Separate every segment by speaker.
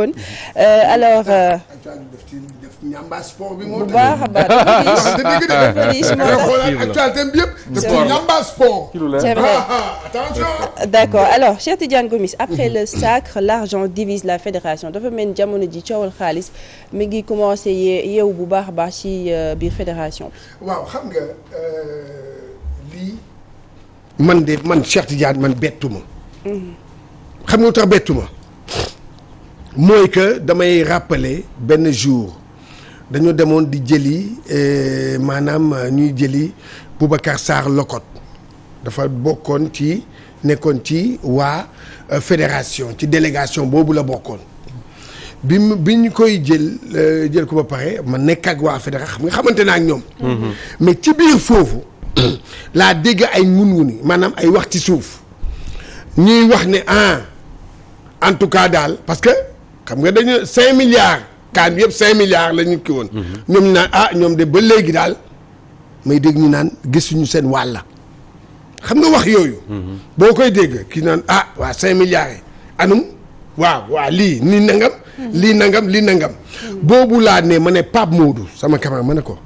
Speaker 1: alors
Speaker 2: ñamba sport bi moo
Speaker 1: bu baax a baax
Speaker 2: actualité bi yëpp def ci ñamba sport.
Speaker 1: C'est vrai.
Speaker 2: Attention.
Speaker 1: D'accord alors Cheikh Tidiane Gomis après le sacre l'argent divise la fédération dafa mel ni jamono ji coowal xaalis mi ngi commencé yeewu bu baax a baax ci biir fédération bi.
Speaker 2: waaw xam nga lii man Cheikh Tidiane man bettuma xam nga lu tax bettuma mooy que damay rappeler benn jour dañu demoon di jëli maanaam ñuy jëli Boubacar Sarr Locotte dafa bokkoon ci nekkoon ci waa fédération ci délégation boobu la bokkoon bi ñu koy jël ko ba pare ma nekk ak waa fédération xam nga xamante naa ak ñoom. mais ci biir foofu laa dégg ay ngun-nguni maanaam ay wax ci suuf ñuy wax ne en tout cas daal parce que xam nga dañu 5 milliards kaan yëpp 5 milliards la ñu kii woon. ñoom ñu naan ñoom de ba léegi daal may dégg ñu naan gisuñu seen wàlla xam nga wax yooyu. boo koy dégg kii naan waa 5 milliards yi anum waaw lii nii nangam. lii nangam. boobu laa ne ma ne Pape Modou sama camarade ma ne ko.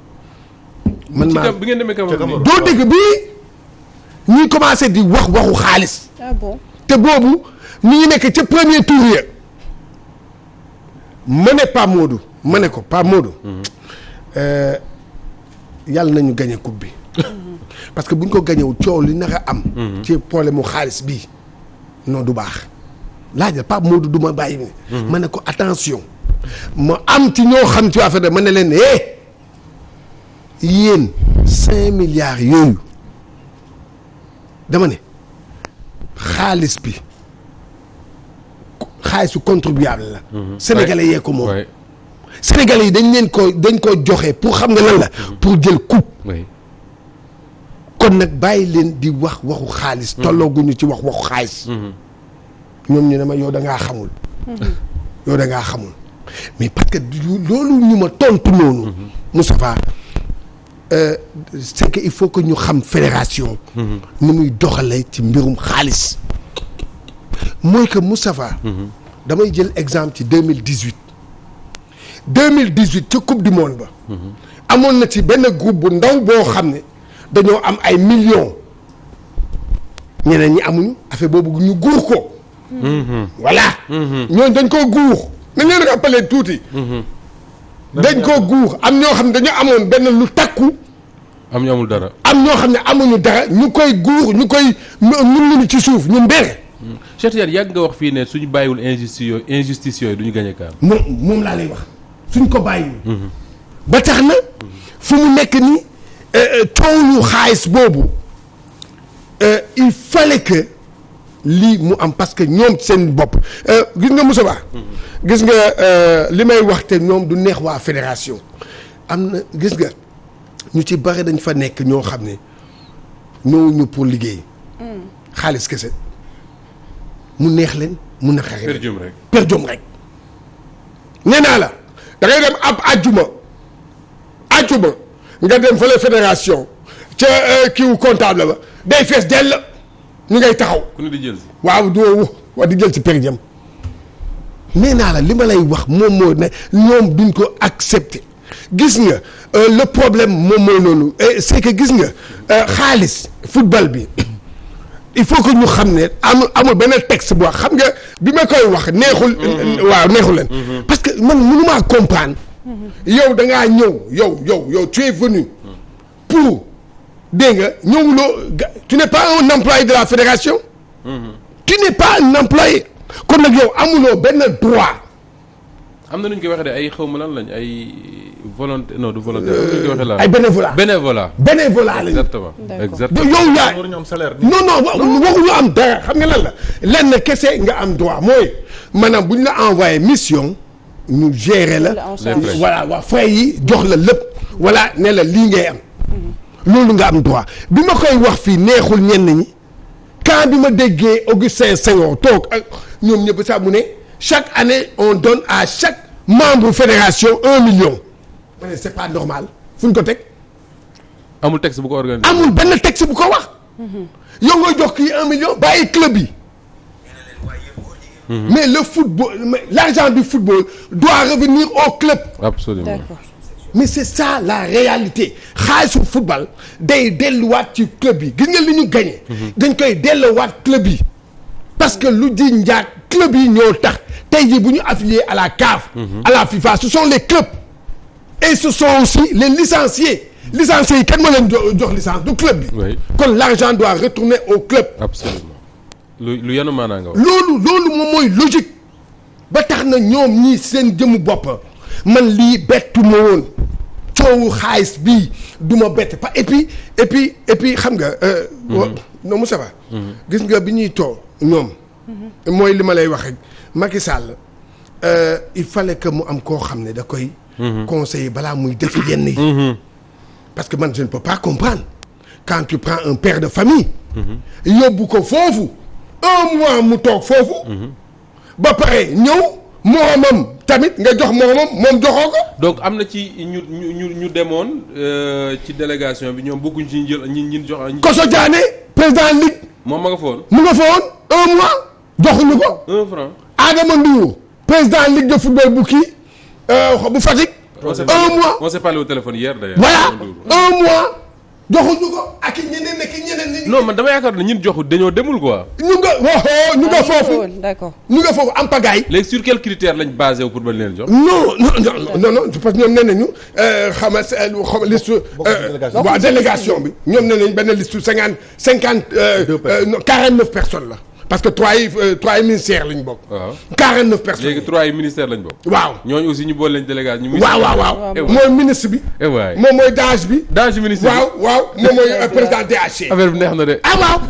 Speaker 2: man maa
Speaker 3: bi ngeen demee Cameroun
Speaker 2: doo dégg bii ñuy commencé di waxu xaalis.
Speaker 1: Bon.
Speaker 2: te boobu ñu ngi nekk ca premier tour ya ma ne Pape Modou ma ne ko Pape Modou. yàlla nañu gagné coupe bi. parce que bu ñu ko gagnéwul coow li naka am. ci problème mu xaalis bii non du baax. laajal Pape Modou du ma bàyyi. ma ne ko attention. ma am ci ñoo xam ci affaire ma ne leen yéen 5 milliards yooyu dama ne xaalis bi xaalisu contribuable la. sénégalais yee ko moom. sénégalais yi dañ ko joxe pour xam nga lan la. pour jël coupe. kon nag bàyyi leen di waxu xaalis. tollooguñu ci waxu xaalis. ñoom ñu ne ma yow da ngaa xamul. yow da ngaa xamul mais parce que loolu ñu ma tontu noonu. Moustapha c'est que il faut que ñu xam fédération. ni muy doxalee ci mbirum xaalis. mooy que Moustapha. damay jël exemple ci 2018 ca coupe du monde ba. amoon na ci benn groupe bu ndaw boo xam ne dañoo am ay millions ñeneen ñi amuñu affaire boobu ñu guur ko. voilà. ñooñu dañ koo guur nañ leen rappeler tuuti. dañ koo guur am ñoo xam ne dañoo amoon benn lu takku.
Speaker 3: am ñu amul dara.
Speaker 2: am ñoo xam ne amuñu dara ñu koy guur ñu koy mun ci suuf ñu mbere.
Speaker 3: Cheikh Tidiane yàgg nga wax fii ne suñu bàyyiwul injustice yooyu du ñu gagné kaar.
Speaker 2: moom laa lay wax suñ ko bàyyiwul. ba tax na fu mu nekk ni coow lu xaalis boobu il fallait que lii mu am parce que ñoom seen bopp gis nga Moussa Ba. gis nga li may wax te ñoom du neex waa fédération am na gis nga ñu ci bari dañ fa nekk ñoo xam ne ñëwuñu pour liggéey. xaalis kese mu neex leen mu naqari leen. per jom rek. nee naa la da ngay dem ab àjjuma nga dem fële fédération ca kiiwu comptable ba day fees dell ñu ngay taxaw.
Speaker 3: ku ne di jël si.
Speaker 2: waaw di jël si per jëm. nee naa la li ma lay wax moom moo ne ñoom duñ ko accepter gis nga le problème moom mooy noonu c'est que gis nga xaalis football bi il faut que ñu xam ne amul benn texte bu wax xam nga bi ma koy wax neexul. waaw neexul leen. parce que man mënumaa comprendre. yow da ngaa ñëw yow tu es venu pour dégg nga ñëwuloo tu n'es pas un employé de la fédération. tu n'es pas un employé. kon nag yow amuloo benn droit.
Speaker 3: am na nu ñu koy waxee de ay xaw ma lan lañ ay volonté non du volonté. am na ñu koy waxee lan
Speaker 2: ay bénévolat lañu.
Speaker 3: exactement
Speaker 2: yow yaa non waxuñu am dara xam nga lan la lenn kese nga am droit mooy maanaam bu ñu la envoyé mission ñu gérer la. voilà waa frais yi jox la lépp. voilà ne la lii ngay am. loolu nga am droit bi ma koy wax fii neexul ñenn ñi. quand bi ma déggee Augustin Senghor toog ak ñoom ñëpp sax mu ne chaque année on donne à chaque membre fédération 1 million. ma ne c'est pas normal fu ñu ko teg.
Speaker 3: amul texte bu ko organisé.
Speaker 2: amul benn texte bu ko wax. yow nga jox kii 1 million bàyyi club yi. mais le football l'argent du football doit revenir au club.
Speaker 3: absolument.
Speaker 1: D'accord.
Speaker 2: mais c'est ça la réalité xaalisu football day delluwaat ci club yi gis nga li ñu gagné. dañ koy delluwaat club yi. parce que lu di njaag club yi ñoo tax tey jii bu ñu affilié à la CAF. à la FIFA ce sont les clubs. et ce sont aussi les licenciés yi kan moo leen jox licence du club bi.
Speaker 3: oui
Speaker 2: kon l'argent doit retourner au club.
Speaker 3: absolument lu yanu maanaa nga wax.
Speaker 2: loolu moom mooy logique ba tax na ñoom ñii seen jëmu bopp man lii bettu ma woon coowu xaalis bii du ma bett pa et puis xam nga. non Moussa Ba. gis nga bi ñuy toog ñoom. mooy li ma lay wax rek Macky Sall il fallait que mu am koo xam ne da koy. conseiller balaa muy def yenn yi. parce que man je ne peux pas comprendre quand tu prends un père de famille. yóbbu ko foofu 1 mois mu toog foofu. ba pare ñëw moromam tamit nga jox moromam moom joxoo ko.
Speaker 3: donc am na ci ñu demoon ci délégation bi ñoom bëgguñ ci ñu jox.
Speaker 2: Koso Diané président ligue.
Speaker 3: moom ma nga foon.
Speaker 2: mu nga fa woon 1 mois joxuñu ko.
Speaker 3: 1 franc.
Speaker 2: Adama Ndour président ligue de football bu kii bu Fatick. 1 mois
Speaker 3: on s'est parlé au téléphone hier d'ailleurs.
Speaker 2: voilà 1 mois joxuñu ko ak ñeneen.
Speaker 3: non man dama yaakaar ne ñun joxu dañoo demul quoi.
Speaker 2: ñu nga foofu.
Speaker 1: d'accord.
Speaker 2: ñu nga foofu am pagaille.
Speaker 3: léegi sur quels critères lañ basé wu pour bañ leen jox.
Speaker 2: non parce que ñoom nee nañu xam nga liste. waa délégation bi ñoom nee nañu benn liste 49 personnes la. parce que 3 ministères lañ bokk.
Speaker 3: waaw
Speaker 2: 49 personnes.
Speaker 3: léegi 3 ministères lañ bokk.
Speaker 2: waaw
Speaker 3: ñooñu aussi ñu boole lañ délégation. ñu
Speaker 2: waaw mooy ministre bi.
Speaker 3: waay
Speaker 2: moom mooy DAGE bi.
Speaker 3: DAGE ministre bi
Speaker 2: waaw moom mooy président DHC.
Speaker 3: affaire bi neex na de.
Speaker 2: waaw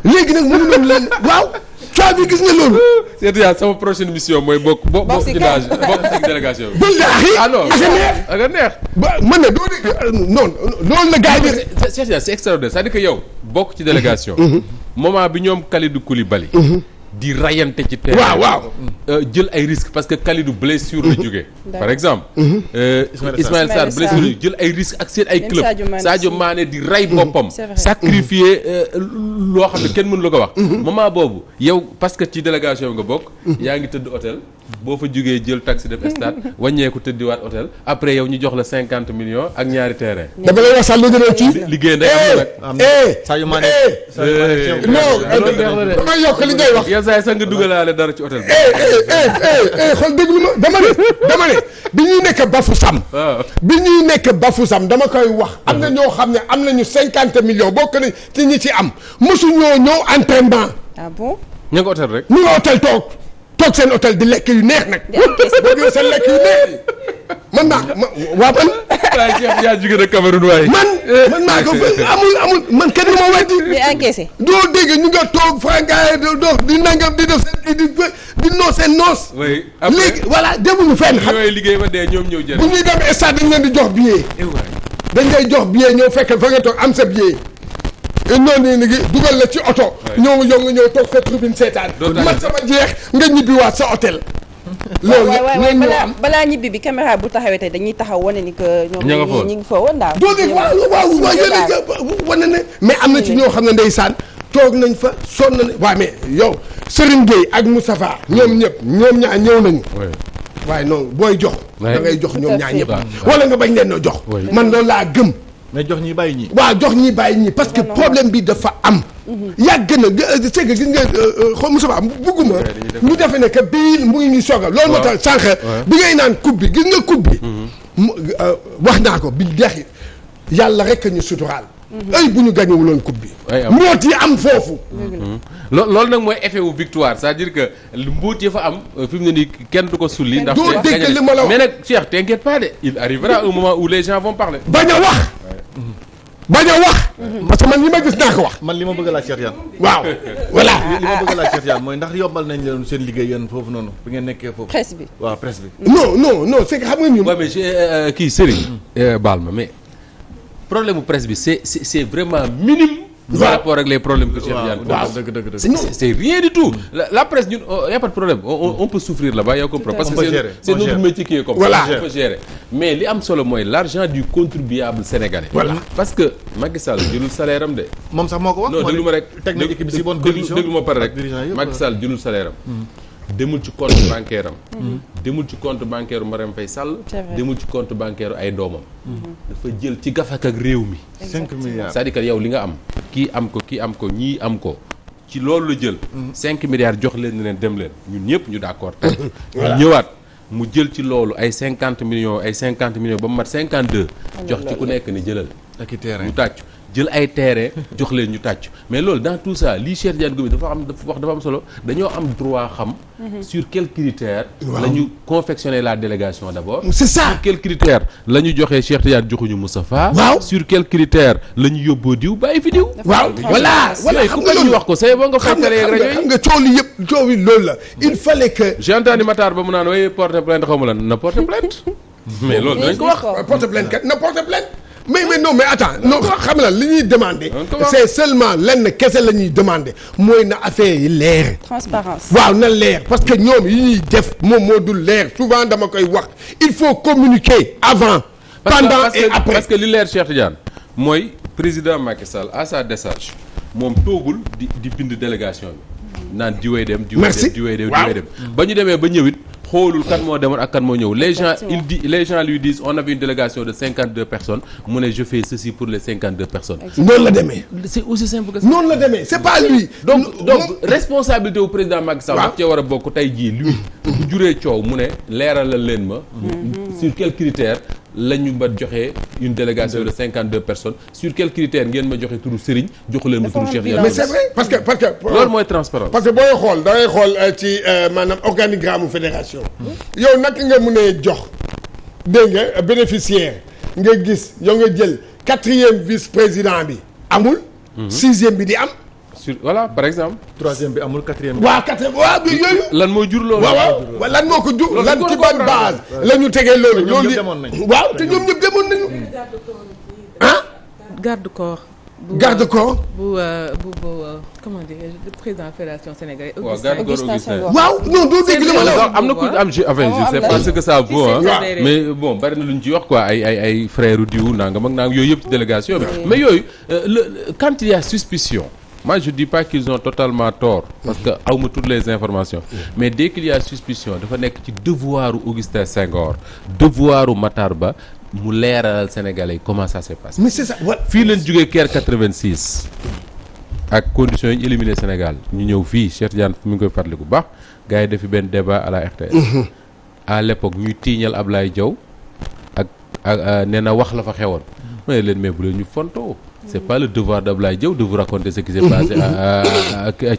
Speaker 2: léegi nag mënu noonu leen waaw. soit bi gis nga loolu.
Speaker 3: c'est ça sama prochaine mission mooy bokk ci DAGE bokk ci délégation bi.
Speaker 2: billaahi
Speaker 3: non ak a neex.
Speaker 2: ba man ne doo dégg non loolu la gars yi
Speaker 3: c'est extraordinaire c'est-à-dire que yow bokk ci délégation. moment bi ñoom Kalidou Koulibaly. di rayante ci terrain.
Speaker 2: waaw
Speaker 3: jël ay risques parce que Kalidou blessure la jógee. par exemple. Ismaël Sarr blessure la jël ay risques ak seen ay club Sadio Mané di ray boppam. sacrifier loo xam ne kenn mënu la ko wax. moment boobu yow parce que ci délégation bi nga bokk. yaa ngi tëdd hôtel. boo fa jógee jël taxi def stade wàññeeku tëddiwaat hôtel après yow ñu jox la 50 millions ak ñaari terrain.
Speaker 2: dama lay wax sax lu gën a ci.
Speaker 3: liggéey ndey am na nag.
Speaker 4: Sadio Mané.
Speaker 2: non damay yokk li ngay wax.
Speaker 3: yenn saa yi sax nga dugalaale dara ci hôtel bi.
Speaker 2: xool déglu ma dama ne bi ñuy nekk Bafoussam. bi ñuy nekk Bafoussam dama koy wax. am na ñoo xam ne am nañu 50 millions bokk na ci ñi ci am mosu ñoo ñëw entraînement.
Speaker 1: ah bon.
Speaker 3: ña nga hôtel rek.
Speaker 2: ñu nga hôtel toog seen hôtel di lekk yu neex nag. boo jëlee seen lekk yu neex man naa waa man.
Speaker 3: waaye Cheikh yaa jóge na Cameroun waaye.
Speaker 2: man maa ko amul man kenn du ma weddi.
Speaker 1: di encaissé.
Speaker 2: doo dégg ñu nga toog frangaay doo di nangam di def seen di noos seen noos.
Speaker 3: oui
Speaker 2: léegi voilà demuñu fenn. xam
Speaker 3: ñooy liggéey ba dee ñoom ñëw jël.
Speaker 2: bu ñuy dem stade dañ leen di jox billet. dañ lay jox billet ñëw fekk fa nga toog am sa billet. noonu ni ngi dugal la ci oto. ñëw yow nga ñëw toog sa tribune seetaan. man sama jeex nga ñibbiwaat sa hôtel. loolu
Speaker 1: waaw balaa ñibbi bi caméra bu taxawee tey dañuy taxaw wane ni que. ñoom ñi ngi fa woon daal.
Speaker 2: doo dégg waaw yéen wane ne mais am na ci ñoo xam ne ndeysaan toog nañ fa sonn nañ waaw mais yow Serigne Gueye ak Moustapha ñoom ñaar ñëw nañu. waaye non booy jox. da ngay jox ñoom ñaar ñëpp. wala nga bañ leen a jox. man loolu laa gëm.
Speaker 4: mais jox ñi bàyyi ñi.
Speaker 2: waaw jox ñi bàyyi ñi parce que problème bi dafa am. yàgg na c'est que gis nga xaw Moussa Ba bugguma ñu defe ne que bii mu ngi ñuy soog a loolu moo tax sànq bi ngay naan coupe bi gis nga coupe bi wax naa ko bi deexi yàlla rek ñu suturaal ay bu ñu gañewuloon coupe bi mboot yi am foofu
Speaker 3: loolu nag mooy effet wu victoire c'est-à-dire que mboot yi fa am fi mu ne nii kenn du ko sulli ndax
Speaker 2: doo dégg li ma la wax
Speaker 3: mais nag Cheikh t'inquiète pas de il arrivera un moment où les gens vont parler
Speaker 2: bañ a wax parce que man li ma gis naa ko wax.
Speaker 4: man li ma bëgg a laaj Cheikh Yane.
Speaker 2: waaw voilà.
Speaker 4: li ma bëgg a laaj Cheikh Yane mooy ndax yombal nañ leen seen liggéey yéen foofu noonu bi ngeen nekkee foofu.
Speaker 1: presse bi
Speaker 4: waaw presse bi.
Speaker 2: non c'est que xam nga ñun.
Speaker 3: waaw mais kii Serigne. baal ma mais problème mu presse bi c'est vraiment minime. par rapport ak les problèmes que Cheikh Yane.
Speaker 4: waaw dëgg.
Speaker 3: c'est rien du tout la presse ñun y a pas de problème on peut souffrir là-bas yow comprends parce que c'est notre métier qui est comme ça on peut gérer mais li am solo mooy l'argent du contribuable sénégalais.
Speaker 2: voilà
Speaker 3: parce que Macky Sall jëlul salaire am de.
Speaker 4: moom sax moo ko wax.
Speaker 3: non déglu ma rek
Speaker 4: teg na équipe bi si bonne condition
Speaker 3: déglu ma pare rek Macky Sall jëlul salaire am. demul ci compte bancaire am. demul ci compte bancaire Marème Faye Sall. demul ci compte bancaire ay doomam. dafa jël ci gafak ak réew mi.
Speaker 4: 5 milliards
Speaker 3: c'est-à-dire que yow li nga am kii am ko ñii am ko ci loolu la jël. 5 milliards jox leen ne leen dem leen ñun ñëpp ñu d'accord tey. ñu ñëwaat mu jël ci loolu ay 50 millions ba mu mat 52. jox ci ku nekk ni jëlal.
Speaker 4: ak i terrain
Speaker 3: ñu tàcc jël ay terrain jox leen ñu tàcc mais loolu dans tout ça lii Cheikh Tidiane Gomis dafa am solo dañoo am droit xam. sur quels critères. la ñu confectionner la délégation d'abord.
Speaker 2: c'est ça
Speaker 3: sur quels critères la ñu joxee Cheikh Tidiane joxuñu Moustapha.
Speaker 2: waaw
Speaker 3: sur quels critères la ñu yóbboo diw bàyyi fi diw.
Speaker 2: waaw voilà
Speaker 3: xam nga loolu wax ko say boo nga fekkale yeeg rajo yi
Speaker 2: xam nga coow li loolu la il fallait que.
Speaker 3: j'ai entendu Matar ba mu naan waaye porter plainte xaw ma lan na porter plainte. mais loolu dinañ ko wax.
Speaker 2: porter plainte kat na porter plainte. mais non mais attends non xam nga li ñuy demander. c'est seulement lenn kese la ñuy demander mooy na affaire yi leer.
Speaker 1: transparence
Speaker 2: waaw na leer parce que ñoom yi ñuy def moom moo dul leer souvent dama koy wax il faut communiquer avant. pendant et après
Speaker 3: parce que li leer Cheikh Tidiane mooy président Macky Sall à sa décharge moom toogul di bind délégation bi naan diwee dem. diwee dem ba ñu demee ba ñëwit xoolul kan moo demoon ak kan moo ñëw les gens lui disent on avait une délégation de 52 personnes mu ne je fais ceci pour les 52 personnes.
Speaker 2: noonu la demee.
Speaker 3: c'est aussi simple que ça.
Speaker 2: noonu la demee c'est pas lui.
Speaker 3: donc responsabilité wu président Macky Sall. daf cee war a bokk tey jii lui. bu juree coow mu ne leeralal leen ma. sur quels critères la ñu ba joxe une délégation de 52 personnes sur quels critères ngeen ma joxe turu Serigne joxu leen ma turu Cheikh Tidiane.
Speaker 2: mais c'est vrai parce que
Speaker 3: loolu mooy transparence.
Speaker 2: parce que booy xool da ngay xool ci maanaam organigramme fédération. yow naka nga mënee jox dégg nga bénéficiaire nga gis yow nga jël 4e vice-président bi amul. 6e bi di am.
Speaker 3: voilà par exemple.
Speaker 4: 3e bi amul 4e bi.
Speaker 2: waaw 4e waaw bi yooyu.
Speaker 3: lan moo jur loolu.
Speaker 2: waaw lan moo ko jur lan ci ban base. la ñu tegee loolu. loolu waaw te ñoom ñëpp demoon nañu. ah.
Speaker 5: garde corps.
Speaker 2: garde corps.
Speaker 5: bu comment dire le président fédération sénégalaise.
Speaker 1: Augustin Senghor.
Speaker 2: waaw non doo dégg li ma la wax.
Speaker 3: am na ku am je sais pas ce que ça vaut mais bon bari na lu ñu ci wax quoi ay frères diw nangam ak nangam yooyu yëpp ci délégation bi. mais yooyu quand il y a suspicion. moi je dis pas qu'ils ont totalement tort parce que awma toutes les informations mais dès qu'il y a suspicion dafa nekk ci devoiru Augustin Senghor devoiru Matar Ba mu leeralal Sénégalais comment ça s'est passé.
Speaker 2: mais c'est ça
Speaker 3: fii leen jógee Caire 86 ak conditions yi ñu éliminé Sénégal ñu ñëw fii Cheikh Tidiane mi ngi koy fàttali bu baax gars yi defi benn débat à la RTS. à l'époque ñuy tiiñal Ablaye Diaw ak nee na wax la fa xewoon. ma ne leen mais bu leen ñu fontoo. c'est pas le devoir d'Ablaye Diaw de vous raconter ce qui s'est passé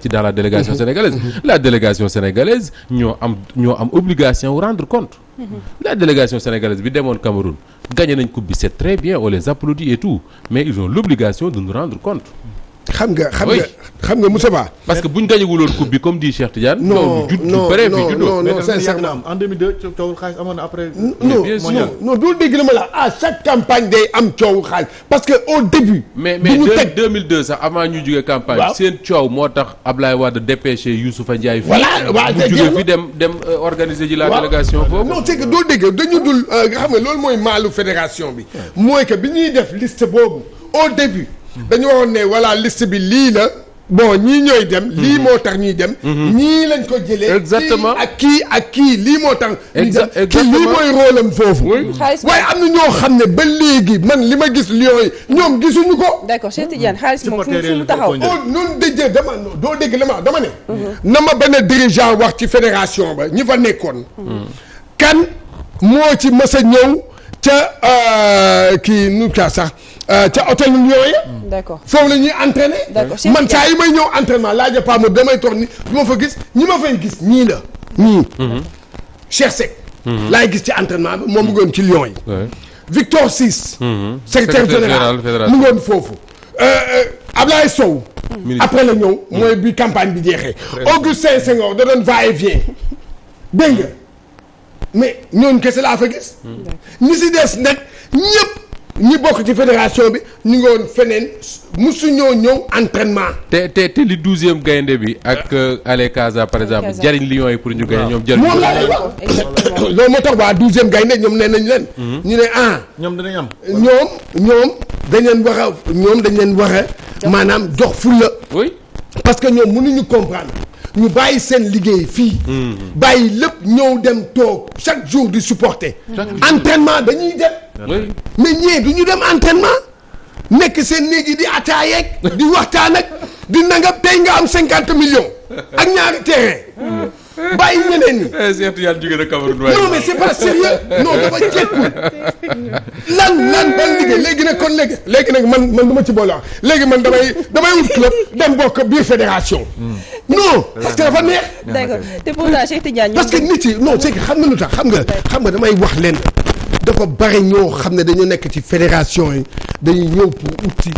Speaker 3: dans la délégation sénégalaise. La délégation sénégalaise ñoo am obligation wu rendre compte. La délégation sénégalaise bi demoon Cameroun gagné nañ coupe bi c'est très bien on les applaudit et tout mais ils ont l'obligation de nous rendre compte.
Speaker 2: xam nga Moussa Ba.
Speaker 3: parce que bu ñu gagné wuloon coupe bi comme dit Cheikh Tidiane.
Speaker 2: non
Speaker 4: sincèrement en 2002 coowul xaalis amoon na après.
Speaker 2: non doo dégg la ma la à chaque campagne day am coowul xaalis parce que au début.
Speaker 3: mais 2002 sax avant ñu jógee campagne. seen coow moo tax Ablaye Wade dépêché Youssoufa Ndiaye.
Speaker 2: voilà waaw
Speaker 3: mu jógee fi dem organiser ji la délégation foofu.
Speaker 2: non c'est que doo dégg dañu dul nga xam ne loolu mooy maalu fédération bi. mooy que bi ñuy def liste boobu au début. dañu waxoon ne voilà liste bi lii la bon ñii ñooy dem. lii moo tax ñuy dem. ñii lañ ko jëlee.
Speaker 3: exactement
Speaker 2: kii ak kii lii moo tax.
Speaker 3: exactement
Speaker 2: kii lii mooy rôle am foofu. waaye am na ñoo xam ne ba léegi man li ma gis Lions yi ñoom gisuñu ko.
Speaker 1: d'accord Cheikh Tidiane xaalis moom fu mu taxaw.
Speaker 2: noonu dëjee doo dégg la ma dama ne. na ma benn dirigeant wax ci fédération ba ñi fa nekkoon. kan moo ci mës a ñëw ca kii nu ka sax. ca hôtel Lions yi.
Speaker 1: d'accord
Speaker 2: foofu la ñuy entraîner.
Speaker 1: d'accord
Speaker 2: man saa yi may ñëw entraînement laaja pa mo damay toog ni du ma fa gis ñi ma fay gis ñii la ñii. Cheikh Seck. laay gis ci entraînement bi moom mu ngoon ci Lions yi. Victor Ciss. secrétaire général mu ngoon foofu. Ablaye Sow. après la ñëw mooy bi campagne bi jeexee. Augustin Senghor da doon va et vient dégg nga mais ñooñu kese laa fa gis. ñi si des nag ñëpp. ñi bokk ci fédération bi ñu ngi woon feneen musuñoo ñëw entraînement.
Speaker 3: te li 12e gaynde bi ak Ale Casa par exemple jariñ Lions yi pour ñu gagner ñoom jariñ.
Speaker 2: moom laa lay wax loolu moo tax waa 12e gaynde ñoom nee nañ leen. ñu ne
Speaker 4: ñoom danañ am.
Speaker 2: ñoom dañ leen war a maanaam jox fulla.
Speaker 3: oui
Speaker 2: parce que ñoom mënuñu comprendre ñu bàyyi seen liggéey fii. bàyyi lépp ñëw dem toog chaque jour di supporter. entraînement dañuy dem. mais ñee du ñu dem entraînement nekk seen néeg yi di ataayeeg di waxtaan ak di nangam tey nga am 50 millions ak ñaari terrain. bàyyi ñeneen ñi.
Speaker 3: Cheikh Tidiane jóge na Cameroun.
Speaker 2: non mais c'est pas sérieux non dafa jekkul lan ban liggéey léegi nag kon léegi nag man du ma ci boole wax léegi man damay wut club dem bokk biir fédération. non parce que dafa neex.
Speaker 1: d'accord te pourtant Cheikh Tidiane.
Speaker 2: parce que nit yi non c'est que xam nga lu tax xam nga damay wax leen dafa bari ñoo xam ne dañu nekk ci fédération yi dañuy ñëw pour uti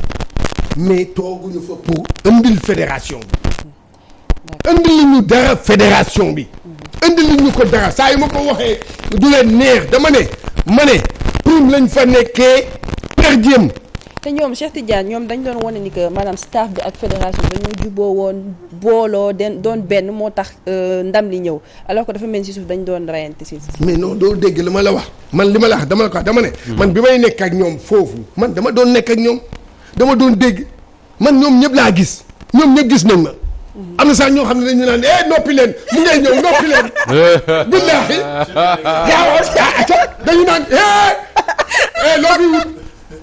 Speaker 2: mais tooguñu fa pour indil fédération bi. indil ñu dara fédération bi. indil ñu ko dara saa yu ma ko waxee du leen neex dama ne prime lañ fa nekkee per diem.
Speaker 1: te ñoom Cheikh Tidiane ñoom dañ doon wane ni que maanaam staff bi ak fédération dañoo juboo woon booloo doon benn moo tax ndam li ñëw alors que dafa mel si suuf dañ doon rayante si.
Speaker 2: mais non doo dégg li ma la wax man li ma la wax dama ne. man bi may nekk ak ñoom foofu man dama doon nekk ak ñoom dama doon dégg man ñoom ñëpp laa gis ñoom ñëpp gis nañ ma. am na sax ñoo xam ne dañu naan noppi leen mu ngay ñëw noppi leen. billaahi dañu naan loo fi wut.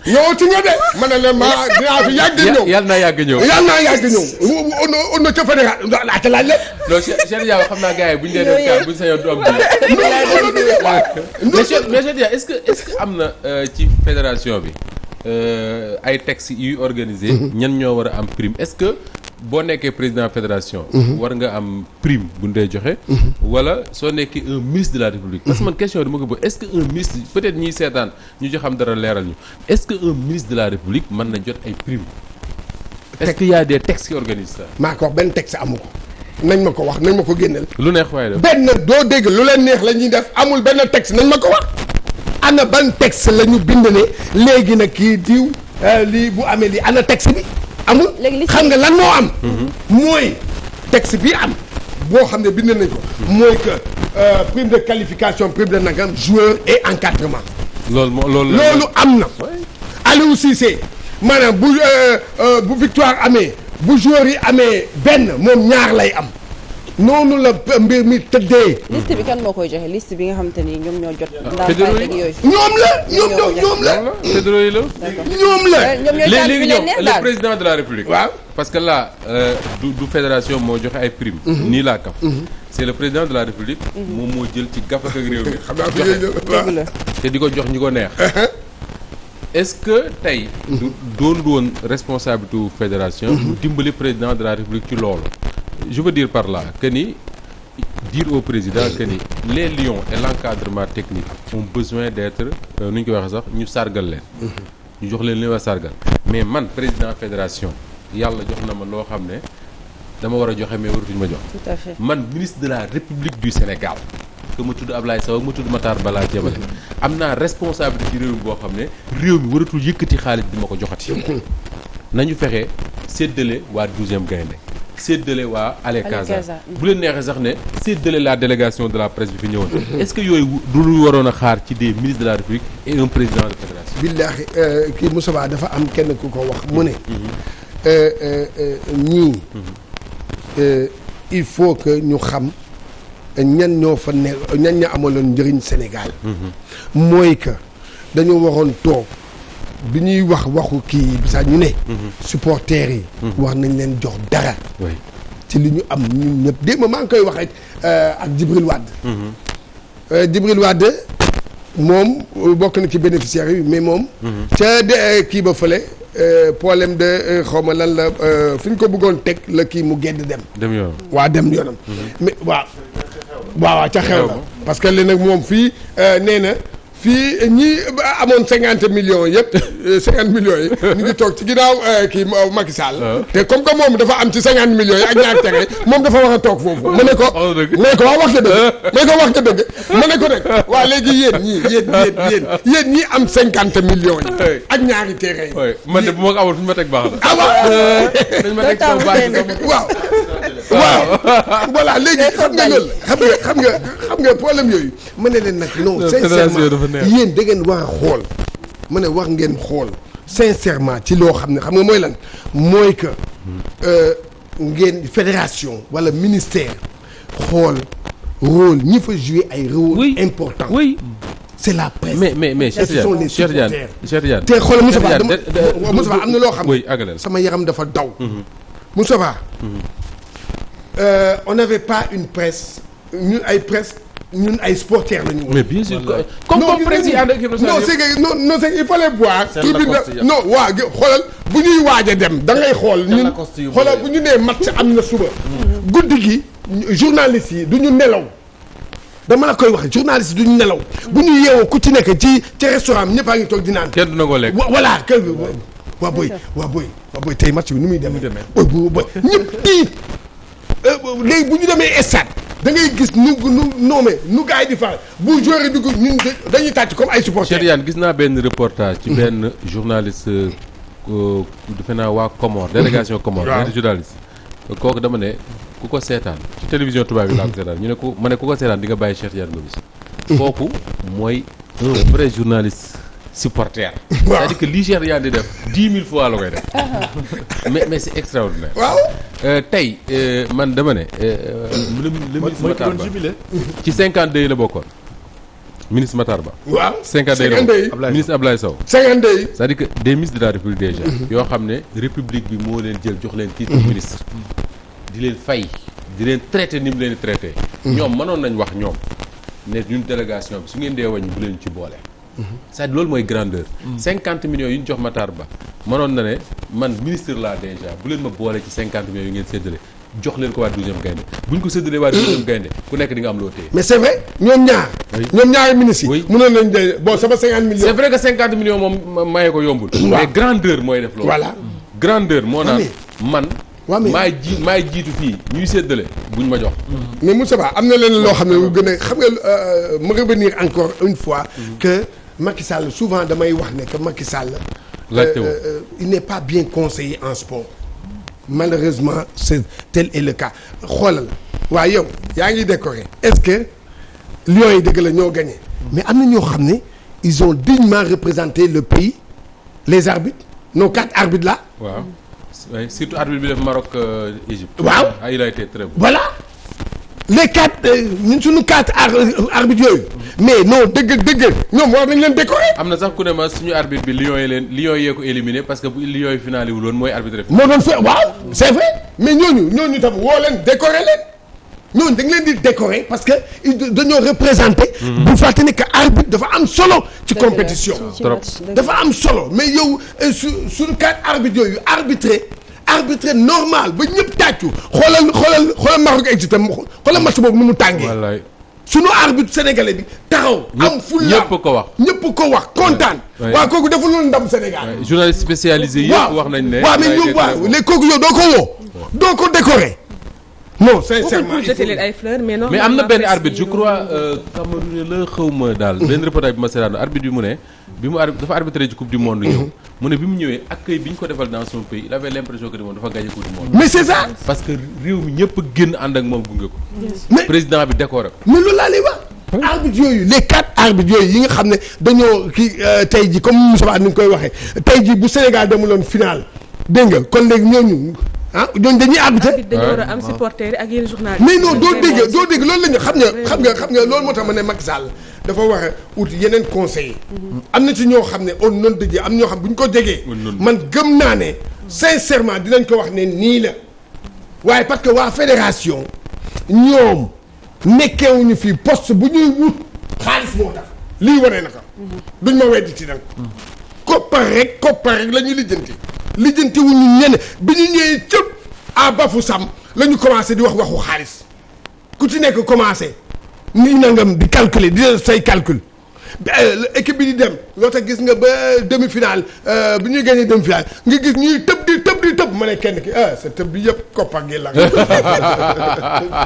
Speaker 2: ñëw ci nga de ma ne leen dinaa fi yàgg ñëw
Speaker 3: yàlla naa yàgg ñëw
Speaker 2: on na ca fédéral laata laaj la.
Speaker 3: non Cheikh Diaw xam naa gars yi bu ñu dee def kaar bu ñu sañoon du am mais Cheikh Diaw est-ce que am na ci fédération bi ay textes yuy organisé ñan ñoo war a am prime est-ce que boo nekkee président fédération war nga am prime bu ñu dee joxe wala soo nekkee un ministre de la République parce que man question dama ko bëgg est-ce que un ministre peut-être ñiy seetaan ñu ci xam dara leeral ñu est-ce que un ministre de la République mën na jot ay prime est-ce qu'il y a des textes qui organisent ça.
Speaker 2: maa ko wax benn texte amu ko nañ ma ko wax nañ ma ko génneel.
Speaker 3: lu neex waaye def
Speaker 2: benn doo dégg lu leen neex la ñuy def amul benn texte nañ ma ko wax ana ban texte la ñu bind ne léegi nag kii diw lii bu amee lii ana texte bi amul. xam nga lan moo am. mooy texte bi am boo xam ne bind nañ ko. mooy que prime de qualification prime de nagam joueur et encadrement. loolu am na. Aliou Cissé maanaam bu victoire amee bu joueur yi amee benn moom ñaar lay am noonu la mbir mi tëddee.
Speaker 1: liste bi kan moo koy joxe liste bi nga xamante ni ñoom ñoo jot.
Speaker 3: fédéraux yi
Speaker 1: yooyu.
Speaker 2: ñoom la.
Speaker 3: fédéraux yi la.
Speaker 2: ñoom la.
Speaker 3: léegi ñoom le président de la République.
Speaker 2: waaw
Speaker 3: parce que là du fédération moo joxe ay primes. nii laa kaf. c'est le président de la République. moom moo jël ci gaf ak réew mi.
Speaker 2: xam naa
Speaker 3: te di ko jox ñi ko neex. est-ce que tey. doon woon responsabilité wu fédération. mu dimbali président de la République ci loolu. je veux dire par là que ni dire au président que ni les lions et l'encadrement technique ont besoin d'être nu ñu koy waxee sax ñu sargal leen. ñu jox leen li war sargal mais man président fédération yàlla jox na ma loo xam ne dama war a joxe mais waratuñu ma jox.
Speaker 1: tout à fait
Speaker 3: man ministre de la République du Sénégal. que ma tudd Ablaye Sow ma tudd Matar Bala Jabale am naa responsabilité ci réew mi boo xam ne réew mi waratul yëkkati xaalis di ma ko joxati. nañu fexe séddale waa 12e gaynde séddale waa Ale Casa bu leen neexee sax ne séddale la délégation de la presse bi fi ñëwoon. est-ce que yooyu du lu waroon a xaar ci des ministres de la République et un président de fédération.
Speaker 2: billaahi kii Moussa Ba dafa am kenn ku ko wax mu ne. ñii il faut que ñu xam. ñan ñoo fa ne ñan ña amaloon njëriñ Sénégal. mooy que dañoo waroon toog bi ñuy waxu kii bi sax ñu ne. supporters yi. wax nañ leen jox dara. ci li ñu am ñun ñëpp démb maa ngi koy wax ak Djibril Wade. Djibril Wade moom bokk na ci bénéficiaires yi mais moom. ca kii ba fële problème de xaw ma lan la fi ñu ko bëggoon teg la kii mu gedd dem.
Speaker 3: dem yoonam
Speaker 2: waa dem yoonam. mais waaw ca xew la parce que léegi nag moom fii nee na fii ñi amoon 50 millions yëpp 50 millions yi ñu ngi toog ci ginnaaw kii Macky Sall. te comme que moom dafa am ci 50 millions yi ak ñaar tere moom dafa war a toog foofu. ma ne ko waaw wax nga dëgg ma ne ko rek waa léegi yéen ñii am 50 millions yi. ak ñaari tere yi.
Speaker 3: man de bu ma ko amoon fu ñu ma teg baax na.
Speaker 2: ah waaw
Speaker 3: dañ ma teg sama baax
Speaker 2: waaw voilà léegi xam nga problème yooyu ma ne leen nag non sincèrement yéen da ngeen war a xool ma ne wax ngeen xool sincèrement ci loo xam ne xam nga mooy lan mooy que ngeen fédération wala ministère xool rôle ñi fa jouer ay rôle important.
Speaker 3: oui.
Speaker 2: c'est la presse.
Speaker 3: mais
Speaker 2: ce sont les supporters.
Speaker 3: Cheikh Tidiane
Speaker 2: te xoolal Moustapha am na loo xam
Speaker 3: ne
Speaker 2: sama yaram dafa daw. Moustapha. On n'avait pas une presse ñun ay supporters la ñu woon.
Speaker 3: mais bien sûr comme presse yi ànd ak
Speaker 2: non c'est que non c'est il fallait voir. non waa xoolal bu ñuy waaj a dem da ngay xool ñun xoolal bu ñu nee match am na suba. guddi gi journalistes yi du ñu nelaw. dama la koy wax journaliste duñu nelaw bu ñu yeewoo ku ci nekk ci restaurant ñëpp a ngi toog di naan.
Speaker 3: kenn du na ko lekk.
Speaker 2: voilà kër gi waa booy tey match bi nu muy demee. booy ñëpp di léegi bu ñu demee stade da ngay gis nu gars yi di faral bu joueur dugg ñun dañuy tàcc comme ay supporters.
Speaker 3: Cheikh Tidiane gis naa benn reportage. ci benn journaliste defe naa waa Comore délégation Comore. waaw benn journaliste kooku dama ne. ku ko seetaan ci télévision tubaab yi laa ko seetaan ñu ne ku ko seetaan di nga bàyyi Cheikh Tidiane Gomis kooku mooy un vrai journaliste supporter. waaw c'est-à-dire que lii Cheikh Tidiane di def 10 000 fois la koy def mais c'est extraordinaire. waaw tey man dama ne. le ministre Matar Ba ci 52 yi la bokkoon. ministre Matar Ba.
Speaker 2: waaw
Speaker 3: 52 yi ministre Ablaye Sow.
Speaker 2: 52 yi.
Speaker 3: c'est-à-dire que des ministres de la République déjà. yoo xam ne république bi moo leen jël jox leen titre ministre. di leen fay di leen traité ni mu leen traité. ñoom mënoon nañ wax ñoom ne ñun délégation bi su ngeen dee wàññi bu leen ci boole. c'est-à-dire loolu mooy grandeur. 50 millions yu ñu jox Matar Ba mënoon na ne man ministre laa déjà bu leen ma boole ci 50 millions yu ngeen séddale jox leen ko waa 12e gaynde bu ñu ko séddalee waa 12e gaynde ku nekk di nga am loo téye.
Speaker 2: mais c'est vrai ñoom ñaari ministres yi. oui mënoon nañ de bon sama 50 millions.
Speaker 3: c'est vrai que 50 millions moom maye ko yombul. mais grandeur mooy def loolu.
Speaker 2: voilà
Speaker 3: grandeur moo naan man. waaw mais maay jiitu fii ñuy séddale buñ ma jox.
Speaker 2: mais Moussa Ba am na leen loo xam ne mu gën a xam nga ma revenir encore une fois. que Macky Sall souvent damay wax ne que Macky Sall. il n'est pas bien conseillé en sport. malheureusement tel est le cas xoolal waaye yow yaa ngi décoré est-ce que Lions yi dëgg la ñoo gagné. mais am na ñoo xam ne ils ont dignement représenté le pays les arbitres nos 4 arbitres là.
Speaker 3: waaw. oui surtout arbitre bi def Maroc Égypte.
Speaker 2: waaw
Speaker 3: il a été très bon.
Speaker 2: voilà les 4 ñun suñu 4 arbitres yooyu. mais non dëgg ñoom war nañ leen décorer.
Speaker 3: am na sax ku ne ma suñu arbitre bi Lions yee ko éliminé parce que bu Lions yi finale wul woon mooy arbitre.
Speaker 2: moo doon fa waaw c'est vrai mais ñooñu tam woo leen décorer leen ñooñu da nga leen di décorer parce que dañoo représenté. bu fàtte ne que arbitre dafa am solo. ci compétition dafa am solo mais yow suñu 4 arbitres yooyu arbitré normal ba ñëpp tàccu xoolal Maroc ak Égypte xoolal match boobu nu mu tàngee.
Speaker 3: wallaay
Speaker 2: sunu arbitre sénégalais bi taxaw. am fulla ñëpp ko wax kontaan. waaw kooku deful loolu ndam Sénégal.
Speaker 3: journaliste spécialisé yëpp wax nañ ne.
Speaker 2: waaw mais ñoom waaw léegi kooku yow doo ko woo. doo ko décorer. non sincèrement
Speaker 3: mais am na benn arbitre je crois Cameroun la xaw ma daal. benn reportage bi ma seetaan arbitre bi mu ne. dafa arbitré ci coupe du monde ñëw. mu ne bi mu ñëwee accueil bi ñu ko defal dans son pays il avait l'impression que moom dafa gagné coupe du monde.
Speaker 2: mais c'est ça.
Speaker 3: parce que réew mi ñëpp génn ànd ak moom gunge ko. mais président bi décoré ko.
Speaker 2: mais loolu laa lay wax. arbitres yooyu les 4 arbitres yooyu yi nga xam ne dañoo tey ji comme Moussa Ba ni nga koy waxee tey ji bu Sénégal demuloon final dégg nga kon léegi ñooñu ñooñu dañuy arbitrer.
Speaker 5: dañoo war a am supporter ak yenn journalistes.
Speaker 2: mais non doo dégg loolu la ñu xam nga loolu moo tax ma ne Macky Sall dafa war a ut yeneen conseillers. am na ci ñoo xam ne au nom de Dieu am ñoo xam bu ñu ko jegee. man gëm naa ne sincèrement dinañ ko wax ne nii la waaye parce que waa fédération ñoom nekkewuñu fii poste bu ñuy wut xaalis moo tax lii wane na ko. duñ ma weddi ci nag. koppar rek la ñuy lijjanti wuñu ñenn bi ñu ñëwee cëpp à Bafoussam la ñu commencé di wax waxu xaalis ku ci nekk commencé ni nangam di calculer di say calcul équipe bi di dem loo tax gis nga ba demi-finale bi ñuy gagné demi-finale nga gis ñuy tëb ma ne kenn ki sa tëb bi yëpp koppar gi la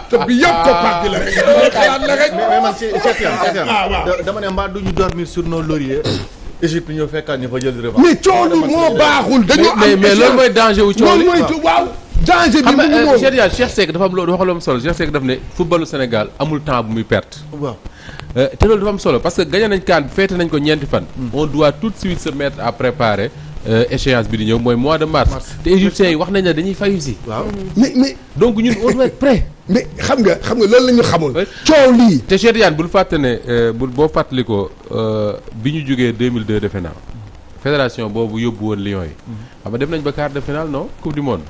Speaker 2: tëb bi yëpp koppar gi la rek xalaat la rek.
Speaker 4: mais man Cheikh dama ne mbaa duñu dormir sur nos lauriers. Égypte ñoo fekkaat ñu fa jël revanche.
Speaker 2: mais coono moo baaxul. dañoo am
Speaker 3: mais loolu mooy danger wu coono
Speaker 2: waaw danger bi mu moom
Speaker 3: Cheikh Seck dafa am loolu dafa am solo Cheikh Seck daf ne footballu Sénégal amul temps bu muy perte.
Speaker 2: waaw
Speaker 3: te loolu dafa am solo parce que gagné nañ CAN bi féete nañ ko ñeenti fan. On doit tout de suite se mettre à préparer échéance bi di ñëw mooy mois de mars. te égyptiens yi wax nañ ne dañuy fayu si.
Speaker 4: waaw
Speaker 2: mais
Speaker 3: donc ñun on doit être prêt.
Speaker 2: mais xam nga loolu la ñu xamul. coow lii.
Speaker 3: te Cheikh Tidiane bul fàtte ne boo fàttali ko bi ñu jógee 2002 defe naa fédération boobu yóbbu woon Lions yi. xam nga dem nañ ba quart de finale non coupe du monde.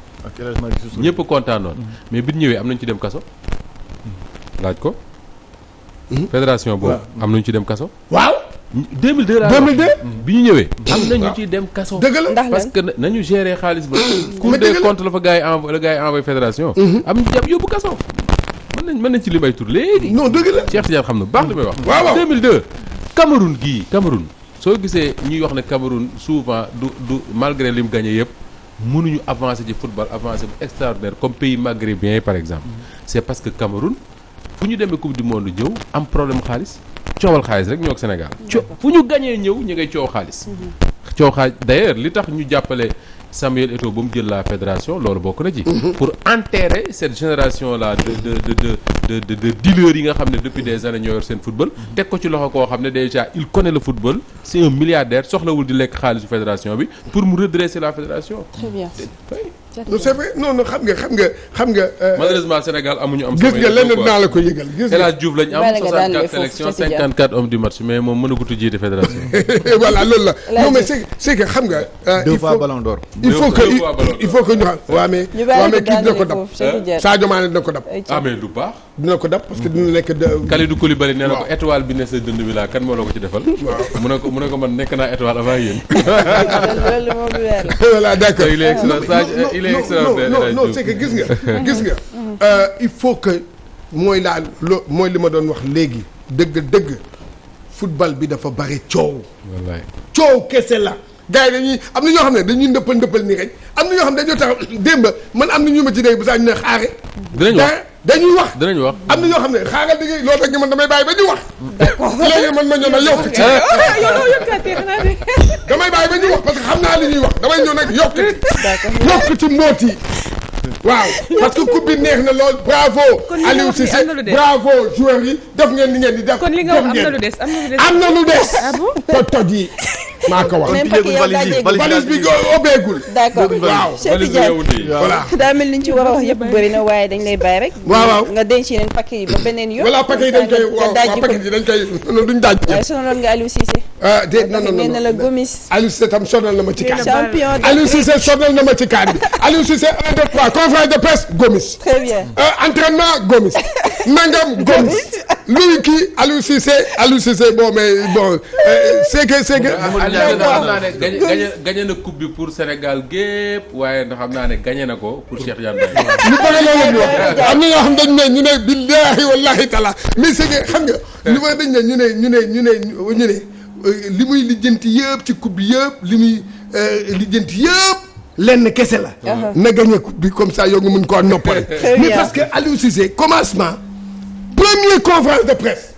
Speaker 3: ñëpp kontaanoon. mais bi ñu ñëwee am nañ ci dem kaso. laaj ko. fédération boobu am nañu ci dem kaso.
Speaker 2: waaw.
Speaker 3: 2002 laa
Speaker 2: 2002
Speaker 3: bi ñu ñëwee. am nañu ci dem kaso.
Speaker 2: dëgg la
Speaker 1: ndax
Speaker 3: parce que nañu gérer xaalis ba. Cour des comptes la fa gars yi envoyé fédération. am ñu jàpp yóbbu kaso. mën nañ ci limay tur léegi.
Speaker 2: non dëgg la
Speaker 3: Cheikh Tidiane xam na baax li may wax.
Speaker 2: waaw
Speaker 3: 2002 Cameroun soo gisee ñuy wax ne Cameroun souvent du malgré lim gagné yëpp mënuñu avancer ci football avancer bu extraordinaire comme pays maghrébien yi par exemple. c'est parce que Cameroun fu ñu demee coupe du monde ñëw am problème xaalis coowal xaalis rek ñoo ak Sénégal. fu ñu gagné ñëw ñu ngay coow xaalis. coow xaalis d'ailleurs li tax ñu jàppale Samuel Eto'o ba mu jël la fédération loolu bokk na ci. pour enterrer cette génération là de dealers yi nga xam ne depuis des années ñoo yor seen football. teg ko ci loxo koo xam ne déjà il connaît le football c'est un milliardaire soxlawul di lekk xaalisu fédération bi pour mu redresser la fédération.
Speaker 1: très bien.
Speaker 2: non c'est vrai non xam nga.
Speaker 3: malheureusement Sénégal amuñu am.
Speaker 2: gis nga lenn dinaa la ko yëgal gis nga.
Speaker 3: El Hadj Diouf lañ am 64 sélections 54 hommes du match mais moom mënagut a jiite fédération.
Speaker 2: voilà loolu la non mais c'est que xam nga.
Speaker 4: deux fois ballon d'or.
Speaker 2: il faut que ñu xam. waaw mais kii dina ko dab. Sadio Mané dina ko dab.
Speaker 3: ah mais du baax.
Speaker 2: dina ko dab parce que dina nekk.
Speaker 3: Kalidou Koulibaly nee na ko étoile bi ne sa dënd bi laa kan moo la ko ci defal. waaw mu ne ko man nekk naa étoile avant yéen.
Speaker 1: loolu moom du weer la.
Speaker 2: voilà d'accord
Speaker 3: il est extraordinaire.
Speaker 2: non c'est que gis nga il faut que mooy li ma doon wax léegi dëgg football bi dafa bari coow.
Speaker 3: wallaay
Speaker 2: coow kese la. gars yi dañuy am na ñoo xam ne dañuy ndëppal nii rek am na ñoo xam ne dañoo taxaw démb man am na ñu ma ci dégg bu saa ñu ne xaare. dañuy wax am na ñoo xam ne xaaral dégg loolu rek man damay bàyyi ba ñu wax. d'accord léegi man ma ñëw nag yokk ci. damay bàyyi ba ñu wax parce que xam naa li ñuy wax damay ñëw nag yokk ci mbóot yi. waaw parce que coupe bi neex na lool bravo. Aliou Cissé bravo joueurs yi def ngeen li ngeen di def.
Speaker 5: kon li nga wax
Speaker 2: am na lu des. toj yi. maa ko wax valise bi ubbeegul.
Speaker 1: d'accord
Speaker 2: waaw
Speaker 1: Cheikh Tidiane
Speaker 2: voilà.
Speaker 1: daa mel ni ñu ci war a wax yëpp bëri na waaye dañ lay bàyyi rek.
Speaker 2: waaw
Speaker 1: nga denc yeneen paquet yi ba beneen yoon.
Speaker 2: voilà paquet yi dañ koy waaw paquet yi dañ koy duñ daaj.
Speaker 1: waaye sonaloon nga Aliou Cissé.
Speaker 2: déet non
Speaker 1: nee na la Gomis.
Speaker 2: Aliou Cissé tam sonal na ma ci kaan.
Speaker 1: champion
Speaker 2: Aliou Cissé sonal na ma ci kaan bi. Aliou Cissé 1 2 3 conférence de presse Gomis.
Speaker 1: très bien.
Speaker 2: entraînement Gomis. nangam Gomis. luy kii Aliou Cissé bon mais bon c'est que.
Speaker 3: xam naa ne gagné na coupe bi pour Sénégal gépp waaye xam naa ne gagné na ko pour Cheikh Tidiane Ba.
Speaker 2: ñu bëri loolu wax am na ñoo xam dañ ne ñu ne billahi wallahi taala mais c'est que xam nga. ñu bëri dañ ne ñu ne li muy lijjanti yëpp ci coupe bi yëpp li muy lijjanti yëpp lenn kese la. na gagné coupe bi comme ça yow nga mën koo noppal. mais parce que Aliou Cissé commencement première conférence de presse.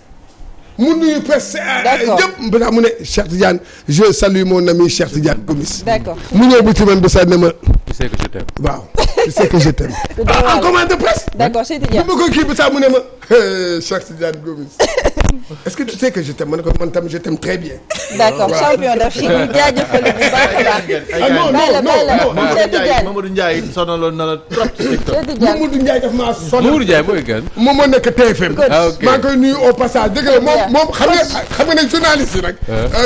Speaker 2: mu nuyu presse yëpp balaa mu ne Cheikh Tidiane je salue mon ami Cheikh Tidiane Gomis.
Speaker 1: d'accord
Speaker 2: mu ñëw bu ci man ba sax ne ma.
Speaker 3: tu sais que je t'aime.
Speaker 2: waaw tu sais que je t'aime. en commande de presse.
Speaker 1: d'accord Cheikh Tidiane
Speaker 2: bu ma ko kii ba sax mu ne ma Cheikh Tidiane Gomis. est-ce que tu sais que je t'aime ma ne ko man tam je t'aime très bien.
Speaker 1: d'accord champion d'Afrique ñu jaajëfal bu baax a baax.
Speaker 2: non
Speaker 1: Cheikh Tidiane
Speaker 4: Mamadou Ndiaye sonaloon na la trop ci TikTok.
Speaker 1: Cheikh Tidiane
Speaker 2: Mamadou Ndiaye daf maa sonal.
Speaker 3: Mamadou Ndiaye mooy kan.
Speaker 2: moom moo nekk TFM.
Speaker 3: ok
Speaker 2: maa ngi koy nuyu au passage dëgg la moom xam nga ne journaliste yi nag.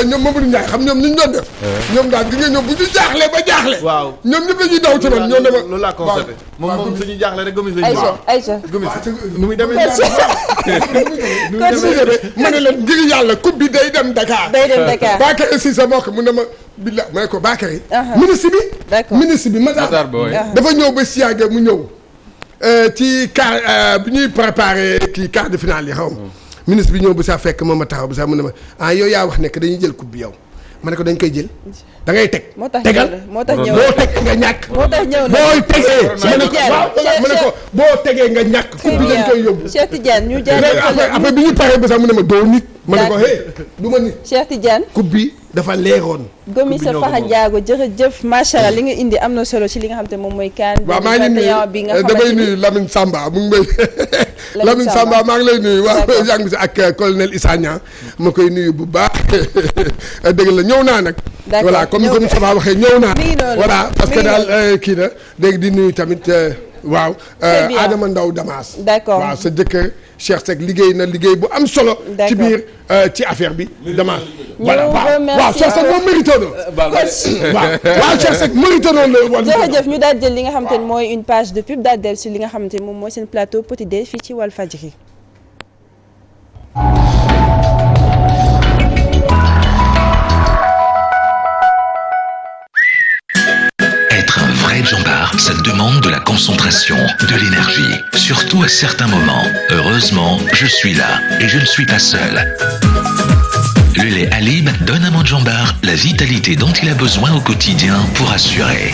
Speaker 2: ñoom Mamadou Ndiaye xam ñoom ni ñu doon def. ñoom daal di nga ñoom bu ñu jaaxlee ba jaaxle.
Speaker 4: waaw
Speaker 2: ñoom ñëpp dañuy daw ci man ñoo dema.
Speaker 4: loolu laa constaté moom suñu jaaxle rek Gomis lañu.
Speaker 1: Aïcha
Speaker 4: Gomis nu muy demee.
Speaker 2: ma ne leen ngir yàlla coupe bi day dem Dakar. Bakary Cissé moo ko mu ne ma billah ma ne ko Bakary. ministre bi.
Speaker 1: d'accord
Speaker 2: ministre bi Matar dafa ñëw ba siyaage mu ñëw. ci quart bi ñuy préparé kii quart de finale yi xaw ma. ministre bi ñëw bu saa fekk ma taxaw bu saa mu ne ma yow yaa wax nekk dañuy jël coupe bi yow. ma ne ko dañ koy jël da ngay teg. tegal
Speaker 1: moo tax ñëw
Speaker 2: boo teg nga ñàkk.
Speaker 1: moo tax ñëw
Speaker 2: booy tegee. ma ne ko boo tegee nga ñàkk. coupe bi dañ koy yóbbu.
Speaker 1: Cheikh Tidiane ñu jaajëfal
Speaker 2: après bi ñu paree ba sax mu ne ma doo nit. ma ne ko du ma nit.
Speaker 1: Cheikh Tidiane.
Speaker 2: coupe bi dafa leeroon.
Speaker 1: Gomis sa Faxa Ndiago jërëjëf macha allah li nga indi am na solo ci li nga xam te moom mooy CAN.
Speaker 2: waaw maa ngi nuyu
Speaker 1: bi nga xamante
Speaker 2: damay nuyu Lamine Samba mu ngi may. Lamine Samba maa ngi lay nuyu. waaw yaa ngi si ak colonel Issa Niang ma koy nuyu bu baax dëgg la ñëw naa nag.
Speaker 1: d'accord
Speaker 2: voilà comme ni ko Moustapha waxee ñëw naa. voilà parce que daal kii na léegi di nuyu tamit waaw. Adama Ndaw Damas.
Speaker 1: d'accord
Speaker 2: waaw sa jëkkër Cheikh Seck liggéey na liggéey bu am solo. ci biir ci affaire bi Damas. voilà waaw Cheikh Seck moom mérité na. waaw Cheikh Seck mérité na la.
Speaker 1: jërëjëf ñu daal jël li nga xamante ne mooy une page de pub daal dellu si li nga xamante ne moom mooy seen plateau Petit Déj fii ci Walfadjri.
Speaker 6: Être un vrai djembar, ça demande de la concentration, de l'énergie, surtout à certains moments. Heureusement, je suis là et je ne suis pas seul. Le lait Alib donne à mon djembar la vitalité dont il a besoin au quotidien pour assurer